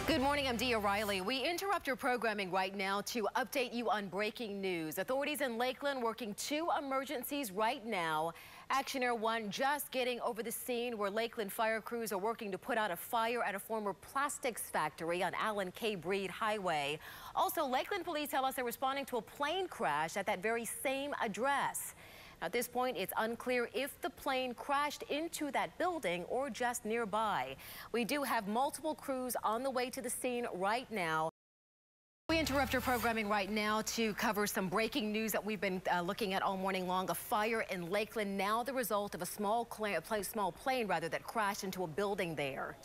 Good morning, I'm Dia Riley. We interrupt your programming right now to update you on breaking news. Authorities in Lakeland working 2 emergencies right now. Action Air 1 just getting over the scene where Lakeland fire crews are working to put out a fire at a former plastics factory on Alan K. Breed Highway. Also, Lakeland police tell us they're responding to a plane crash at that very same address. At this point, it's unclear if the plane crashed into that building or just nearby. We do have multiple crews on the way to the scene right now. We interrupt your programming right now to cover some breaking news that we've been looking at all morning long. A fire in Lakeland, now the result of a small plane that crashed into a building there.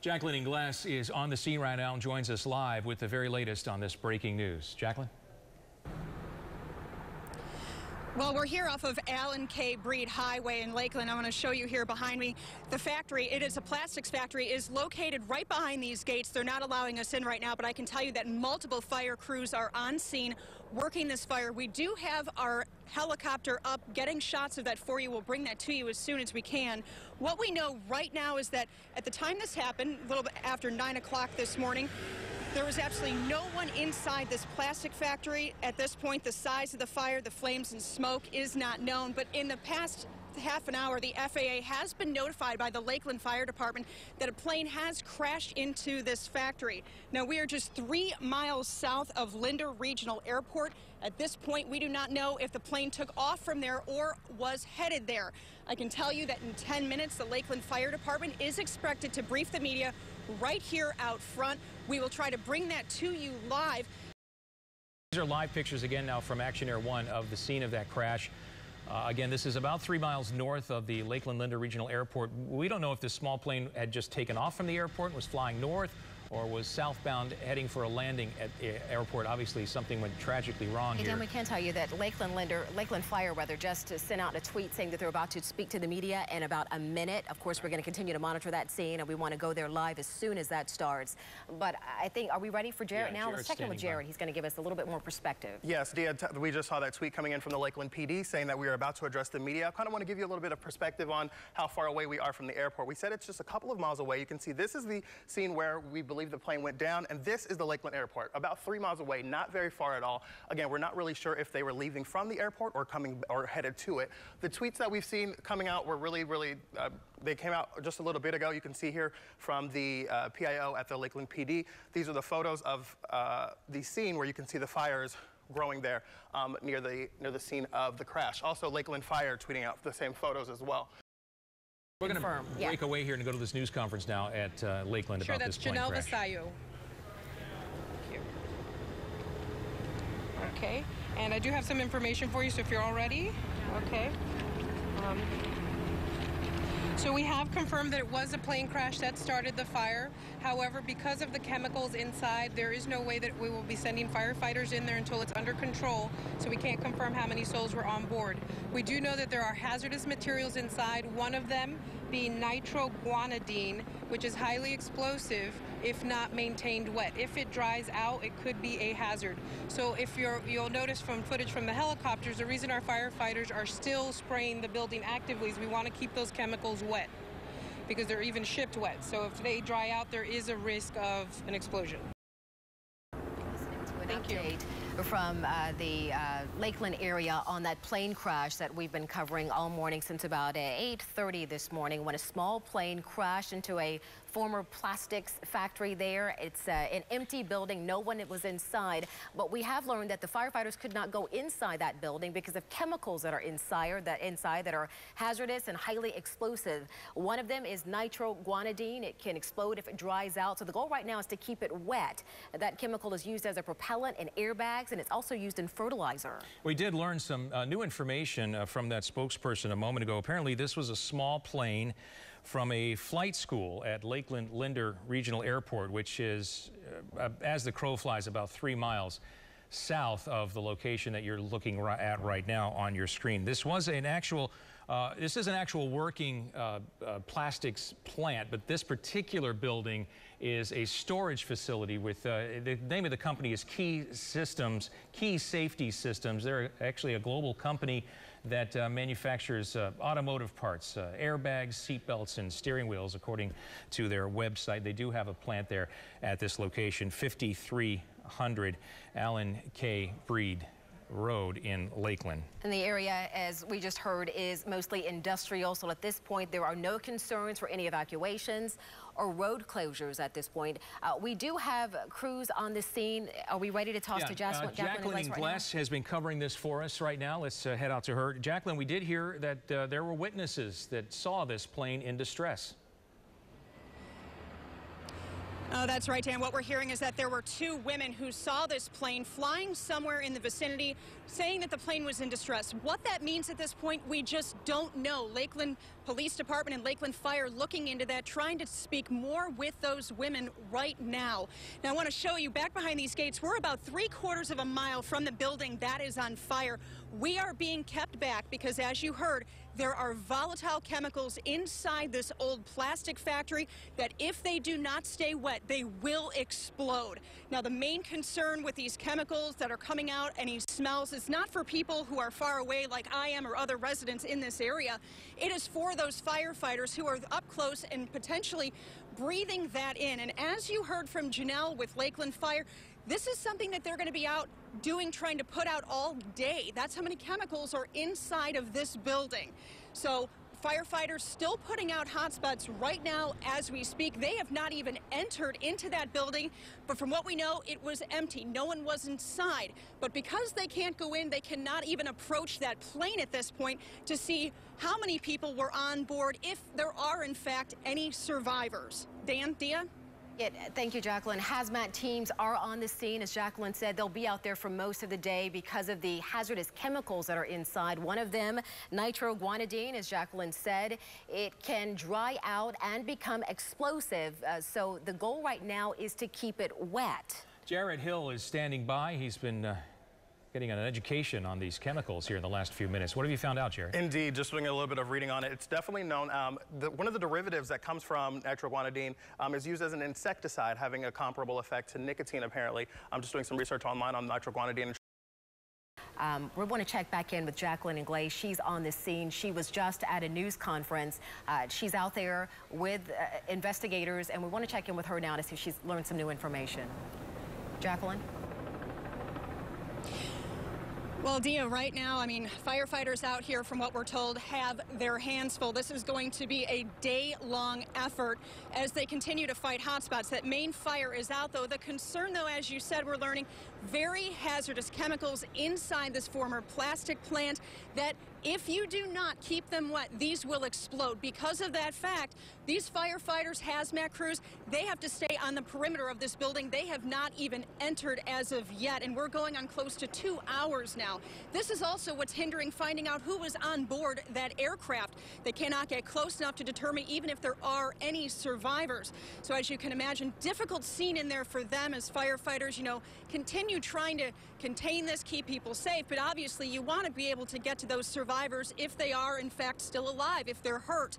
Jacqueline Ingles is on the scene right now and joins us live with the very latest on this breaking news. Jacqueline? Well, we're here off of Alan K. Breed Highway in Lakeland. I want to show you here behind me. The factory, it is a plastics factory, is located right behind these gates. They're not allowing us in right now, but I can tell you that multiple fire crews are on scene working this fire. We do have our helicopter up getting shots of that for you. We'll bring that to you as soon as we can. What we know right now is that at the time this happened, a little bit after 9 o'clock this morning, there was absolutely no one inside this plastic factory. At this point, the size of the fire, the flames and smoke is not known. But in the past half an hour, the FAA has been notified by the Lakeland Fire Department that a plane has crashed into this factory. Now, we are just 3 miles south of Linder Regional Airport. At this point, we do not know if the plane took off from there or was headed there. I can tell you that in 10 minutes, the Lakeland Fire Department is expected to brief the media right here out front. We will try to bring that to you live. These are live pictures again now from Action Air 1 of the scene of that crash. Again, this is about 3 miles north of the Lakeland Linder Regional Airport. We don't know if this small plane had just taken off from the airport and was flying north, or was southbound heading for a landing at the airport. Obviously, something went tragically wrong here. Again, we can tell you that Lakeland Fire just sent out a tweet saying that they're about to speak to the media in about a minute. Of course, we're going to continue to monitor that scene, and we want to go there live as soon as that starts. But I think, are we ready for Jared now? Let's check in with Jared. He's going to give us a little bit more perspective. Yes, Dia, we just saw that tweet coming in from the Lakeland PD saying that we are about to address the media. I kind of want to give you a little bit of perspective on how far away we are from the airport. We said it's just a couple of miles away. You can see this is the scene where we believe the plane went down. And this is the Lakeland Airport, about 3 miles away, not very far at all. Again, we're not really sure if they were leaving from the airport or headed to it. The tweets that we've seen coming out were really, they came out just a little bit ago. You can see here from the PIO at the Lakeland PD. These are the photos of the scene where you can see the fires growing there near the scene of the crash. Also, Lakeland Fire tweeting out the same photos as well. We're going to break away here and go to this news conference now at Lakeland about this plane crash. Sure, that's Janelle Vasallo. Okay, and I do have some information for you, so if you're all ready. Okay. So we have confirmed that it was a plane crash that started the fire. However, because of the chemicals inside, there is no way that we will be sending firefighters in there until it's under control, so we can't confirm how many souls were on board. We do know that there are hazardous materials inside, one of them being nitroguanidine, which is highly explosive if not maintained wet. If it dries out, it could be a hazard. So if you'll notice from footage from the helicopters, the reason our firefighters are still spraying the building actively is we want to keep those chemicals wet, because they're even shipped wet. So if they dry out, there is a risk of an explosion. Thank you. From the Lakeland area on that plane crash that we've been covering all morning since about 8:30 this morning, when a small plane crashed into a former plastics factory there. It's an empty building. No one was inside. But we have learned that the firefighters could not go inside that building because of chemicals that are inside that are hazardous and highly explosive. One of them is nitroguanidine. It can explode if it dries out. So the goal right now is to keep it wet. That chemical is used as a propellant in airbags, and it's also used in fertilizer. We did learn some new information from that spokesperson a moment ago. Apparently, this was a small plane from a flight school at Lakeland Linder Regional Airport, which is, as the crow flies, about 3 miles south of the location that you're looking at right now on your screen. This was an actual, this is an actual working plastics plant, but this particular building is a storage facility with, the name of the company is Key Safety Systems. They're actually a global company that manufactures automotive parts, airbags, seatbelts, and steering wheels, according to their website. They do have a plant there at this location, 5300 Alan K. Breed Road in Lakeland. And the area, as we just heard, is mostly industrial, so at this point there are no concerns for any evacuations or road closures at this point. We do have crews on the scene. Are we ready to toss to Jacqueline Ingles has been covering this for us right now. Let's head out to her. Jacqueline, we did hear that there were witnesses that saw this plane in distress. Oh, that's right, Dan. What we're hearing is that there were 2 women who saw this plane flying somewhere in the vicinity, saying that the plane was in distress. What that means at this point, we just don't know. Lakeland Police Department and Lakeland Fire looking into that, trying to speak more with those women right now. Now, I want to show you back behind these gates. We're about 3/4 of a mile from the building that is on fire. We are being kept back because, as you heard, there are volatile chemicals inside this old plastic factory that if they do not stay wet, they will explode. Now, the main concern with these chemicals that are coming out, any smells, is not for people who are far away like I am or other residents in this area. It is for those firefighters who are up close and potentially breathing that in. And as you heard from Janelle with Lakeland Fire, this is something that they're going to be out doing, trying to put out all day. That's how many chemicals are inside of this building. So firefighters still putting out hotspots right now as we speak. They have not even entered into that building, but from what we know, it was empty. No one was inside. But because they can't go in, they cannot even approach that plane at this point to see how many people were on board, if there are, in fact, any survivors. Dan, Dia? Yeah, thank you, Jacqueline. Hazmat teams are on the scene. As Jacqueline said, they'll be out there for most of the day because of the hazardous chemicals that are inside. One of them, nitroguanidine, as Jacqueline said, it can dry out and become explosive. So the goal right now is to keep it wet. Jared Hill is standing by. He's been getting an education on these chemicals here in the last few minutes. What have you found out, Jared? Indeed, just doing a little bit of reading on it. It's definitely known, one of the derivatives that comes from nitroguanidine is used as an insecticide, having a comparable effect to nicotine, apparently. I'm just doing some research online on nitroguanidine. We want to check back in with Jacqueline Ingles. She's on the scene. She was just at a news conference. She's out there with investigators, and we want to check in with her now to see if she's learned some new information. Jacqueline? Well, Dia, right now, I mean, firefighters out here, from what we're told, have their hands full. This is going to be a day-long effort as they continue to fight hotspots. That main fire is out, though. The concern, though, as you said, we're learning, very hazardous chemicals inside this former plastic plant that, if you do not keep them wet, these will explode. Because of that fact, these firefighters, hazmat crews, they have to stay on the perimeter of this building. They have not even entered as of yet, and we're going on close to 2 hours now. This is also what's hindering finding out who was on board that aircraft. They cannot get close enough to determine even if there are any survivors. So as you can imagine, difficult scene in there for them as firefighters, you know, continue trying to contain this, keep people safe. But obviously you want to be able to get to those survivors if they are in fact still alive, if they're hurt.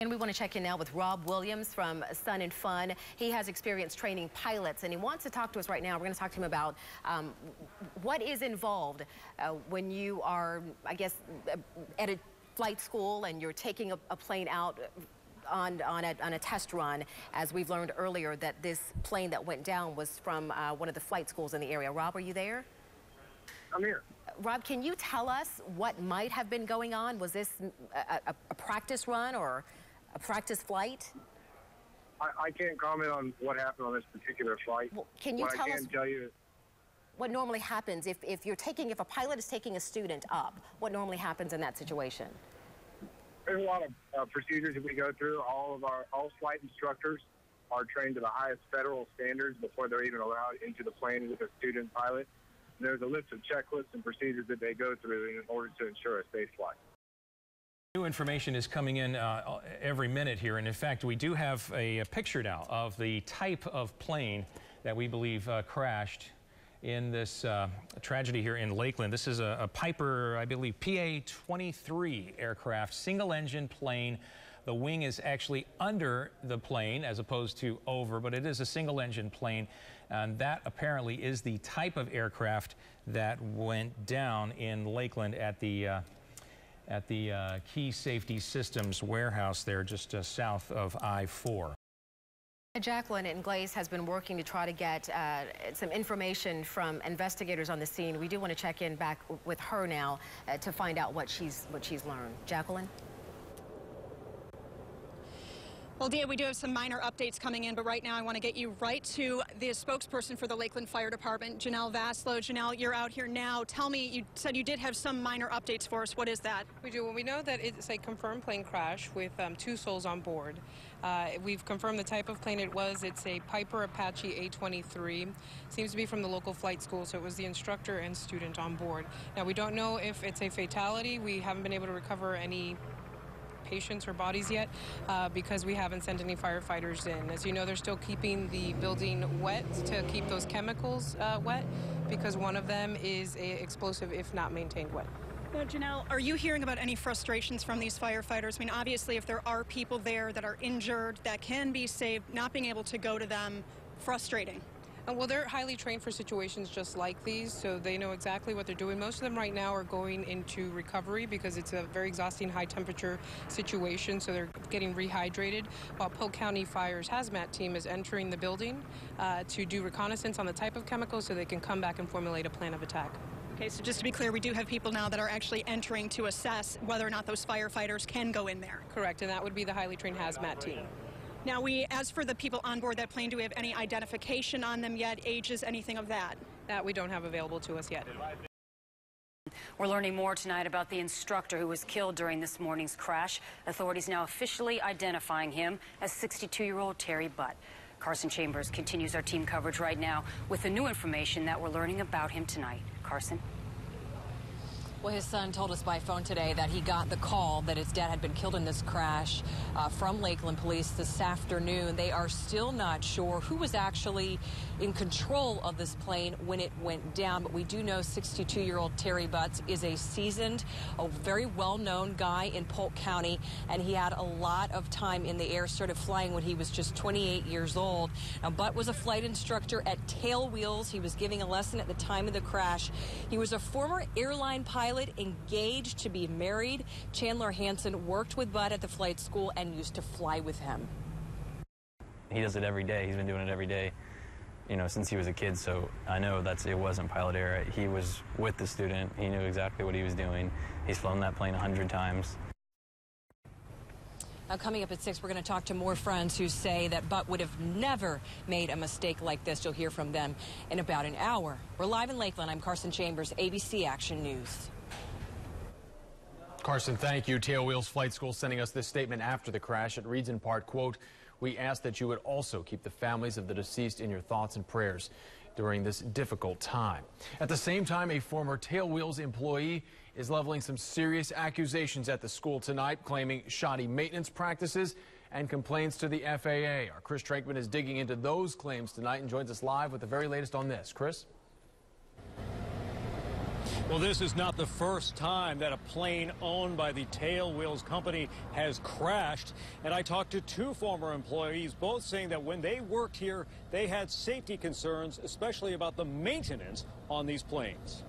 And we want to check in now with Rob Williams from Sun and Fun. He has experience training pilots, and he wants to talk to us right now. We're going to talk to him about what is involved when you are, I guess, at a flight school and you're taking a plane out on a test run. As we've learned earlier, that this plane that went down was from one of the flight schools in the area. Rob, are you there? I'm here. Rob, can you tell us what might have been going on? Was this a practice run or a practice flight? I can't comment on what happened on this particular flight. Well, can you what tell I can us tell you what normally happens if a pilot is taking a student up? What normally happens in that situation? there's a lot of procedures that we go through. All flight instructors are trained to the highest federal standards before they're even allowed into the plane with a student pilot. And there's a list of checklists and procedures that they go through in order to ensure a safe flight. New information is coming in every minute here, and in fact we do have a picture now of the type of plane that we believe crashed in this tragedy here in Lakeland. This is a Piper, I believe, PA-23 aircraft, single-engine plane. The wing is actually under the plane as opposed to over, but it is a single-engine plane, and that apparently is the type of aircraft that went down in Lakeland at the at the Key Safety Systems warehouse there just south of I-4. Jacqueline Ingles has been working to try to get some information from investigators on the scene. We do want to check in back with her now to find out what she's learned. Jacqueline? Well, Dia, we do have some minor updates coming in, but right now I want to get you right to the spokesperson for the Lakeland Fire Department, Janelle Vaslow. Janelle, you're out here now. Tell me, you said you did have some minor updates for us. What is that? We do. Well, we know that it's a confirmed plane crash with 2 souls on board. We've confirmed the type of plane it was. It's a Piper Apache A-23. Seems to be from the local flight school, so it was the instructor and student on board. Now, we don't know if it's a fatality. We haven't been able to recover any patients or bodies yet because we haven't sent any firefighters in. As you know, they're still keeping the building wet to keep those chemicals wet because one of them is explosive if not maintained wet. Now, Janelle, are you hearing about any frustrations from these firefighters? I mean, obviously, if there are people there that are injured, that can be saved, not being able to go to them, frustrating. Well, they're highly trained for situations just like these, so they know exactly what they're doing. Most of them right now are going into recovery because it's a very exhausting high-temperature situation, so they're getting rehydrated, while Polk County Fire's hazmat team is entering the building to do reconnaissance on the type of chemical so they can come back and formulate a plan of attack. Okay, so just to be clear, we do have people now that are actually entering to assess whether or not those firefighters can go in there. Correct, and that would be the highly trained hazmat team. Now, as for the people on board that plane, do we have any identification on them yet, ages, anything of that? That we don't have available to us yet. We're learning more tonight about the instructor who was killed during this morning's crash. Authorities now officially identifying him as 62-year-old Terry Butt. Carson Chambers continues our team coverage right now with the new information that we're learning about him tonight. Carson? Well, his son told us by phone today that he got the call that his dad had been killed in this crash from Lakeland Police this afternoon. They are still not sure who was actually in control of this plane when it went down, but we do know 62-year-old Terry Butts is a seasoned, a very well-known guy in Polk County, and he had a lot of time in the air, started flying when he was just 28 years old. Now, Butt was a flight instructor at Tailwheels. He was giving a lesson at the time of the crash. He was a former airline pilot engaged to be married. Chandler Hansen worked with Butt at the flight school and used to fly with him. He does it every day. He's been doing it every day, you know, since he was a kid. So I know it wasn't pilot error. He was with the student. He knew exactly what he was doing. He's flown that plane 100 times. Now, coming up at 6, we're going to talk to more friends who say that Butt would have never made a mistake like this. You'll hear from them in about an hour. We're live in Lakeland. I'm Carson Chambers, ABC Action News. Carson, thank you. Tailwheels Flight School sending us this statement after the crash. It reads in part, quote, "We ask that you would also keep the families of the deceased in your thoughts and prayers during this difficult time." At the same time, a former Tailwheels employee is leveling some serious accusations at the school tonight, claiming shoddy maintenance practices and complaints to the FAA. Our Chris Trankman is digging into those claims tonight and joins us live with the very latest on this. Chris? Well, this is not the first time that a plane owned by the Tailwheels company has crashed. And I talked to 2 former employees, both saying that when they worked here, they had safety concerns, especially about the maintenance on these planes.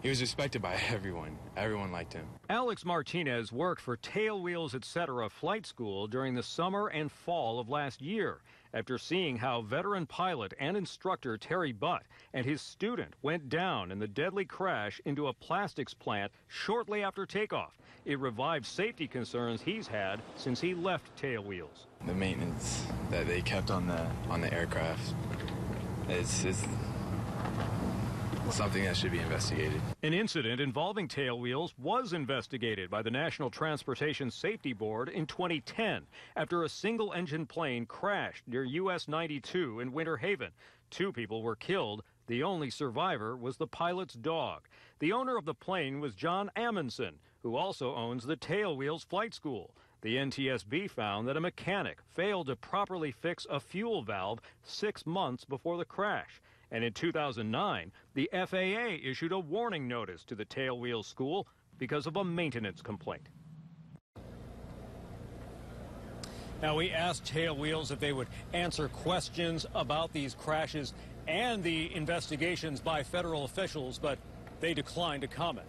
He was respected by everyone. Everyone liked him. Alex Martinez worked for Tailwheels Etc. Flight School during the summer and fall of last year after seeing how veteran pilot and instructor Terry Butt and his student went down in the deadly crash into a plastics plant shortly after takeoff. It revived safety concerns he's had since he left Tailwheels. The maintenance that they kept on the aircraft is something that should be investigated. An incident involving Tailwheels was investigated by the National Transportation Safety Board in 2010 after a single-engine plane crashed near US 92 in Winter Haven. 2 people were killed. The only survivor was the pilot's dog. The owner of the plane was John Amundsen, who also owns the Tailwheels Flight School. The NTSB found that a mechanic failed to properly fix a fuel valve 6 months before the crash. And in 2009, the FAA issued a warning notice to the Tailwheels School because of a maintenance complaint. Now, we asked Tailwheels if they would answer questions about these crashes and the investigations by federal officials, but they declined to comment.